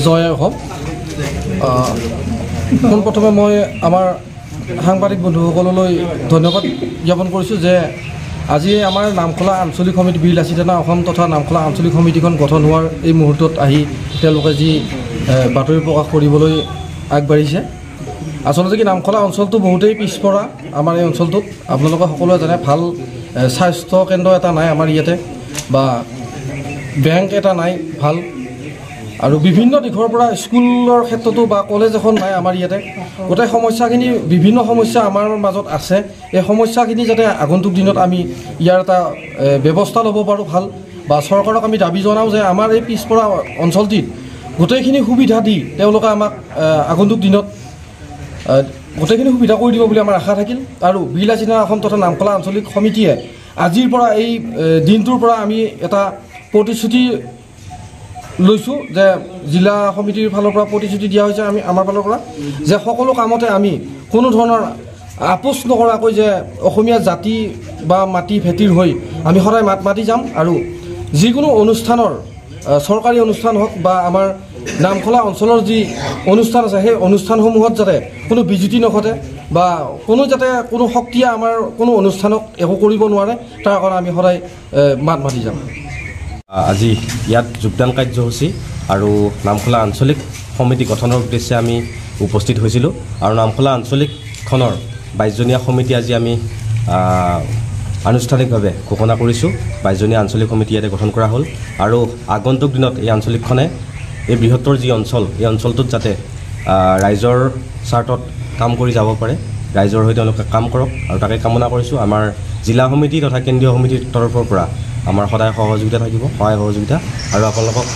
জয় হওক। পোনপ্ৰথমে মই আমাৰ সাংবাদিক বন্ধুসকললৈ ধন্যবাদ জ্ঞাপন কৰিছোঁ যে আজি আমাৰ নামখোলা আঞ্চলিক সমিতি বিলাসী থানা অসম তথা নামখোলা আঞ্চলিক সমিতিখন গঠন হোৱাৰ এই মুহূৰ্তত আহি তেওঁলোকে যি বাতৰি প্ৰকাশ কৰিবলৈ আগবাঢ়িছে। আচলতে কি নামখোলা অঞ্চলটো বহুতেই পিছপৰা। আমাৰ এই অঞ্চলটোত আপোনালোকে সকলোৱে জানে ভাল স্বাস্থ্য কেন্দ্ৰ এটা নাই আমাৰ ইয়াতে, বা বেংক এটা নাই ভাল, আৰু বিভিন্ন দিশৰ পৰা স্কুলৰ ক্ষেত্ৰতো বা কলেজ এখন নাই আমাৰ ইয়াতে। গোটেই সমস্যাখিনি বিভিন্ন সমস্যা আমাৰ মাজত আছে। এই সমস্যাখিনি যাতে আগন্তুক দিনত আমি ইয়াৰ এটা ব্যৱস্থা ল'ব পাৰোঁ ভাল, বা চৰকাৰক আমি দাবী জনাওঁ যে আমাৰ এই পিছপৰা অঞ্চলটিত গোটেইখিনি সুবিধা দি তেওঁলোকে আমাক আগন্তুক দিনত গোটেইখিনি সুবিধা কৰি দিব বুলি আমাৰ আশা থাকিল। আৰু বিলাসী থানা অসম তথা নামখোলা আঞ্চলিক সমিতিয়ে আজিৰ পৰা এই দিনটোৰ পৰা আমি এটা প্ৰতিশ্ৰুতি লৈছোঁ যে জিলা সমিতিৰ ফালৰ পৰা প্ৰতিশ্ৰুতি দিয়া হৈছে আমাৰ ফালৰ পৰা যে সকলো কামতে আমি কোনো ধৰণৰ আপোচ নকৰাকৈ যে অসমীয়া জাতি বা মাটি ভেটিৰ হৈ আমি সদায় মাত মাতি যাম। আৰু যিকোনো অনুষ্ঠানৰ চৰকাৰী অনুষ্ঠান হওক বা আমাৰ নামখোলা অঞ্চলৰ যি অনুষ্ঠান আছে সেই অনুষ্ঠানসমূহত যাতে কোনো বিজুতি নঘটে বা কোনো শক্তিয়ে আমাৰ কোনো অনুষ্ঠানক একো কৰিব নোৱাৰে, তাৰ কাৰণে আমি সদায় মাত মাতি যাম। আজি ইয়াত যোগদান কাৰ্যসূচী আৰু নামখোলা আঞ্চলিক সমিতি গঠনৰ উদ্দেশ্যে আমি উপস্থিত হৈছিলোঁ। আৰু নামখোলা আঞ্চলিকখনৰ 22জনীয়া সমিতি আজি আমি আনুষ্ঠানিকভাৱে ঘোষণা কৰিছোঁ। 22জনীয়া আঞ্চলিক সমিতি ইয়াতে গঠন কৰা হ'ল। আৰু আগন্তুক দিনত এই আঞ্চলিকখনে এই বৃহত্তৰ যি অঞ্চল, এই অঞ্চলটোত যাতে ৰাইজৰ স্বাৰ্থত কাম কৰি যাব পাৰে, ৰাইজৰ হৈ তেওঁলোকে কাম কৰক, আৰু তাকে কামনা কৰিছোঁ। আমাৰ জিলা সমিতি তথা কেন্দ্ৰীয় সমিতিৰ তৰফৰ পৰা আমাৰ সদায় সহযোগিতা থাকিব, সহায় সহযোগিতা। আৰু আপোনালোকক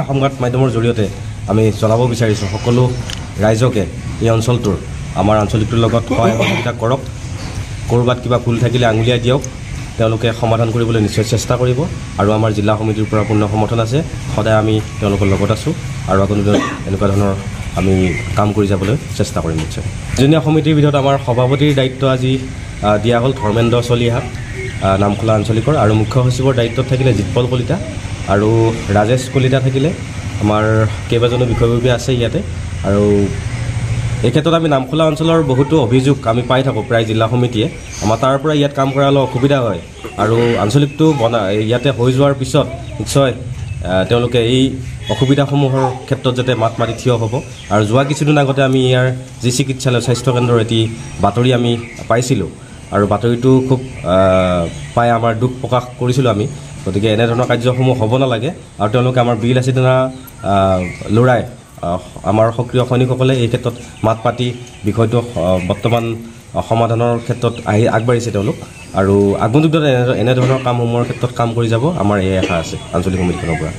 সংবাদ মাধ্যমৰ জৰিয়তে আমি জনাব বিচাৰিছোঁ সকলো ৰাইজকে এই অঞ্চলটোৰ আমাৰ আঞ্চলিকটোৰ লগত সহায় সহযোগিতা কৰক। ক'ৰবাত কিবা ভুল থাকিলে আঙুলিয়াই দিয়ক, তেওঁলোকে সমাধান কৰিবলৈ নিশ্চয় চেষ্টা কৰিব। আৰু আমাৰ জিলা সমিতিৰ পৰা পূৰ্ণ সমৰ্থন আছে, সদায় আমি তেওঁলোকৰ লগত আছোঁ, আৰু আগন্তুক দিনত এনেকুৱা ধৰণৰ আমি কাম কৰি যাবলৈ চেষ্টা কৰিম নিশ্চয়। 22জনীয়া সমিতিৰ ভিতৰত আমাৰ সভাপতিৰ দায়িত্ব আজি দিয়া হ'ল ধৰ্মেন্দ্ৰ চলিহাক নামখোলা আঞ্চলিকৰ, আৰু মুখ্য সচিবৰ দায়িত্বত থাকিলে জিতপল কলিতা আৰু ৰাজেশ কলিতা থাকিলে। আমাৰ কেইবাজনো বিষয়ববীয়া আছে ইয়াতে। আৰু এই ক্ষেত্ৰত আমি নামখোলা অঞ্চলৰ বহুতো অভিযোগ আমি পাই থাকোঁ প্ৰায় জিলা সমিতিয়ে। আমাৰ তাৰ পৰা ইয়াত কাম কৰা অলপ অসুবিধা হয়, আৰু আঞ্চলিকটো ইয়াতে হৈ যোৱাৰ পিছত নিশ্চয় তেওঁলোকে এই অসুবিধাসমূহৰ ক্ষেত্ৰত যাতে মাত মাতি থিয় হ'ব। আৰু যোৱা কিছুদিন আগতে আমি ইয়াৰ যি চিকিৎসালয় স্বাস্থ্যকেন্দ্ৰৰ এটি বাতৰি আমি পাইছিলোঁ, আৰু বাতৰিটো খুব পাই আমাৰ দুখ প্ৰকাশ কৰিছিলোঁ আমি। গতিকে এনেধৰণৰ কাৰ্যসমূহ হ'ব নালাগে, আৰু তেওঁলোকে আমাৰ বিলাসী থানা ল'ৰাই আমাৰ সক্ৰিয় সৈনিকসকলে এই ক্ষেত্ৰত মাত পাতি বিষয়টো বৰ্তমান সমাধানৰ ক্ষেত্ৰত আগবাঢ়িছে তেওঁলোক। আৰু আগন্তুক দিনত এনেধৰণৰ কামসমূহৰ ক্ষেত্ৰত কাম কৰি যাব আমাৰ এই আশা আছে আঞ্চলিক সমিতিখনৰ পৰা।